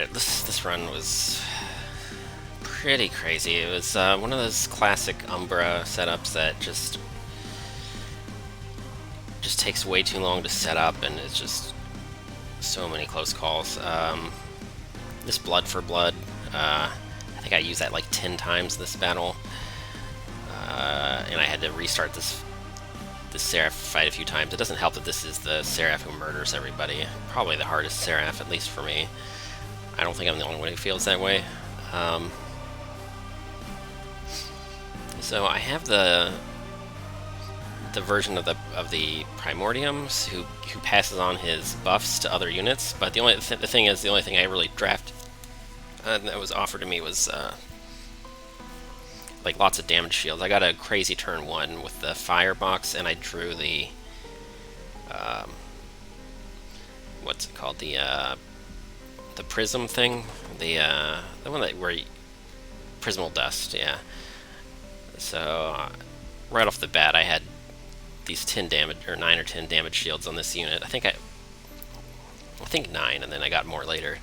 Alright, this run was pretty crazy. It was one of those classic Umbra setups that just takes way too long to set up, and it's just so many close calls. This Blood for Blood, I think I used that like 10 times this battle, and I had to restart this Seraph fight a few times. It doesn't help that this is the Seraph who murders everybody. Probably the hardest Seraph, at least for me. I don't think I'm the only one who feels that way. So I have the version of the Primordium who passes on his buffs to other units, but the thing is, the only thing I really drafted that was offered to me was like lots of damage shields. I got a crazy turn 1 with the firebox, and I drew the what's it called, the prism thing, the one that where prismal dust, yeah. So right off the bat, I had these 10 damage or 9 or 10 damage shields on this unit. I think 9, and then I got more later.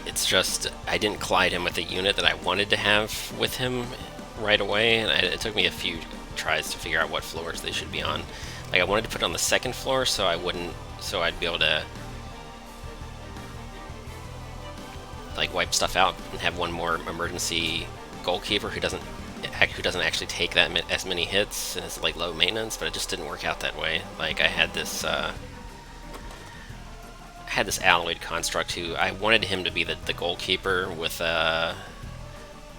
It's just I didn't collide him with a unit that I wanted to have with him right away, and it took me a few tries to figure out what floors they should be on. Like, I wanted to put it on the second floor so I'd be able to like wipe stuff out and have one more emergency goalkeeper who doesn't actually take as many hits and is like low maintenance, but it just didn't work out that way. Like, I had this alloyed construct who I wanted him to be the goalkeeper with a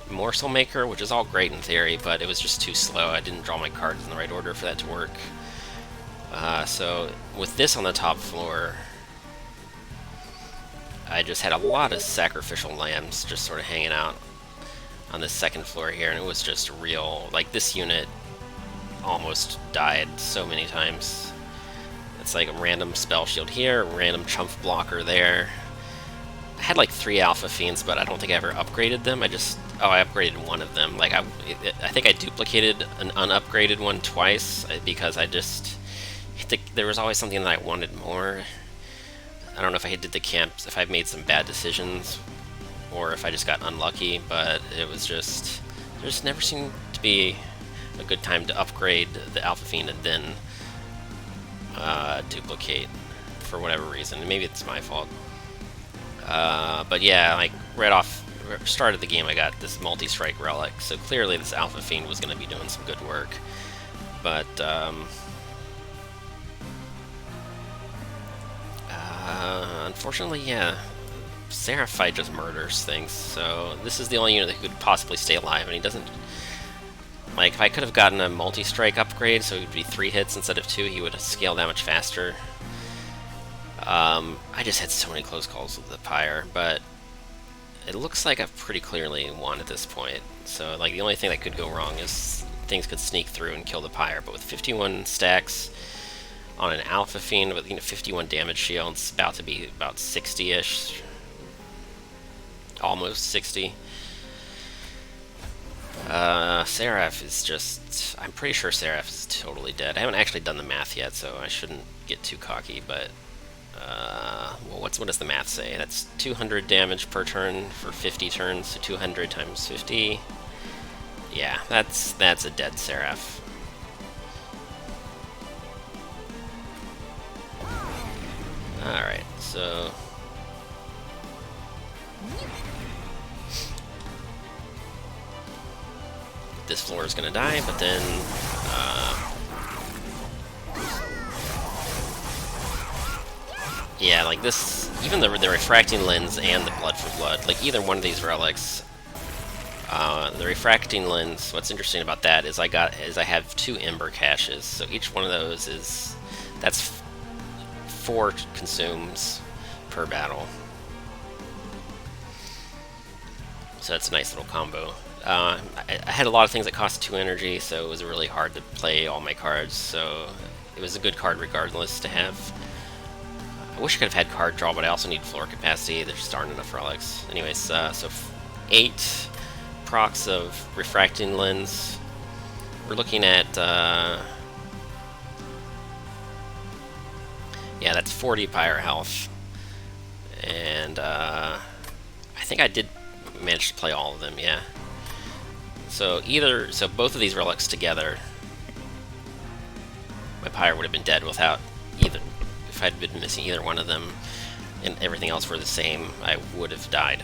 morsel maker, which is all great in theory, but it was just too slow. I didn't draw my cards in the right order for that to work. So with this on the top floor, I just had a lot of sacrificial lambs just sort of hanging out on the second floor here, and it was just real. Like, this unit almost died so many times. It's like a random spell shield here, a random chump blocker there. I had like 3 Alpha Fiends, but I don't think I ever upgraded them. I upgraded one of them. Like, I think I duplicated an unupgraded one twice because there was always something that I wanted more. I don't know if I did the camps, if I made some bad decisions, or if I just got unlucky, but it was just, there just never seemed to be a good time to upgrade the Alpha Fiend and then duplicate for whatever reason. Maybe it's my fault. But yeah, like right off start of the game, I got this multi-strike relic, so clearly this Alpha Fiend was going to be doing some good work. But unfortunately, yeah, Seraph fight just murders things, so this is the only unit that could possibly stay alive, and he doesn't. Like, if I could have gotten a multi-strike upgrade, so it would be 3 hits instead of 2, he would scale that much faster. I just had so many close calls with the Pyre, but it looks like I've pretty clearly won at this point. So, like, the only thing that could go wrong is things could sneak through and kill the Pyre, but with 51 stacks on an Alpha Fiend with 51 damage shield, it's about to be about 60-ish. Almost 60. Seraph is just... I'm pretty sure Seraph is totally dead. I haven't actually done the math yet, so I shouldn't get too cocky, but... well, what does the math say? That's 200 damage per turn for 50 turns, so 200 times 50. Yeah, that's a dead Seraph. Alright, so... this floor is gonna die, but then... yeah, like this... even the refracting lens and the blood for blood, like either one of these relics... the refracting lens, what's interesting about that is I have 2 ember caches, so each one of those is... that's 4 consumes per battle. So that's a nice little combo. I had a lot of things that cost 2 energy, so it was really hard to play all my cards, so it was a good card regardless to have. I wish I could have had card draw, but I also need floor capacity. There just aren't enough relics. Anyways, so 8 procs of refracting lens. We're looking at Yeah, that's 40 Pyre health. And I think I did manage to play all of them, yeah. So both of these relics together, my Pyre would have been dead without either. If I'd been missing either one of them and everything else were the same, I would have died.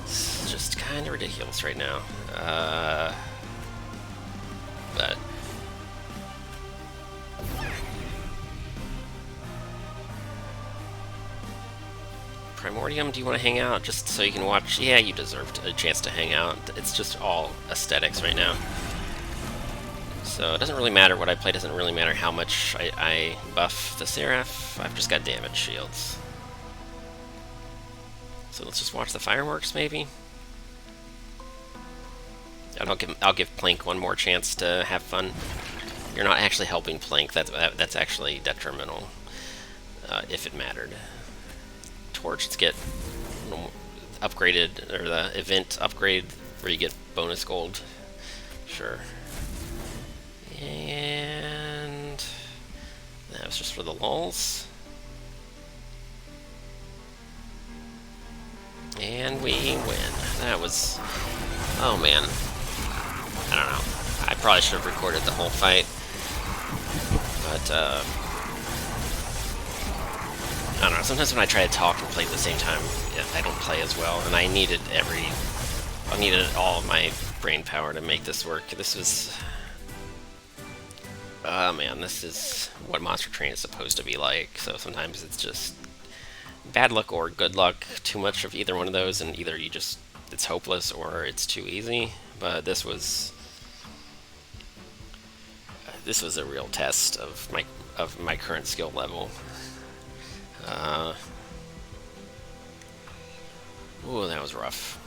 It's just kind of ridiculous right now. But Primordium, do you want to hang out just so you can watch? Yeah, you deserved a chance to hang out. It's just all aesthetics right now. So it doesn't really matter what I play, doesn't really matter how much I buff the Seraph. I've just got damage shields. So let's just watch the fireworks, maybe? I'll give Plank one more chance to have fun. You're not actually helping Plank. That's actually detrimental, if it mattered. Torch, let's get upgraded, or the event upgrade where you get bonus gold. Sure. And that was just for the lulz. And we win. That was... oh man. I don't know. I probably should have recorded the whole fight. But, I don't know, sometimes when I try to talk and play at the same time, I don't play as well, and I needed all of my brain power to make this work. This was... oh man, this is what Monster Train is supposed to be like, so sometimes it's just bad luck or good luck, too much of either one of those, and either it's hopeless or it's too easy, but this was a real test of my current skill level. Ooh, that was rough.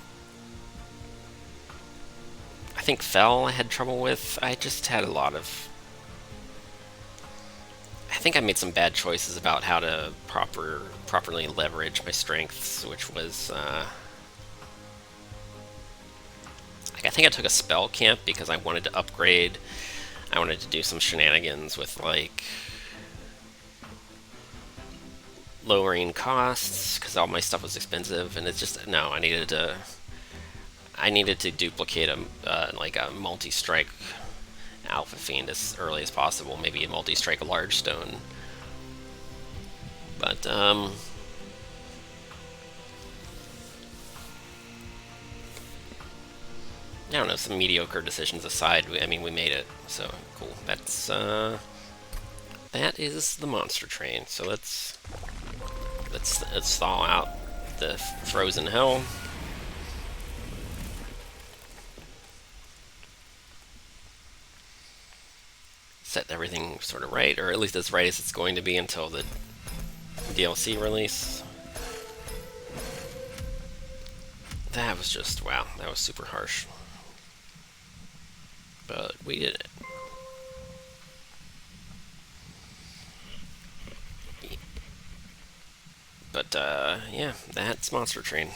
I think Fell I had trouble with. I just had a lot of... I think I made some bad choices about how to properly leverage my strengths, which was... like, I think I took a spell camp because I wanted to upgrade. I wanted to do some shenanigans with, like... lowering costs because all my stuff was expensive, and it's just no. I needed to duplicate like a multi-strike Alpha Fiend as early as possible. Maybe a multi-strike Large Stone. But I don't know. Some mediocre decisions aside, I mean, we made it. So cool. That's that is the Monster Train. So let's thaw out the frozen hell. Set everything sort of right, or at least as right as it's going to be until the DLC release. That was just, wow, that was super harsh. But we did it. But, yeah, that's Monster Train.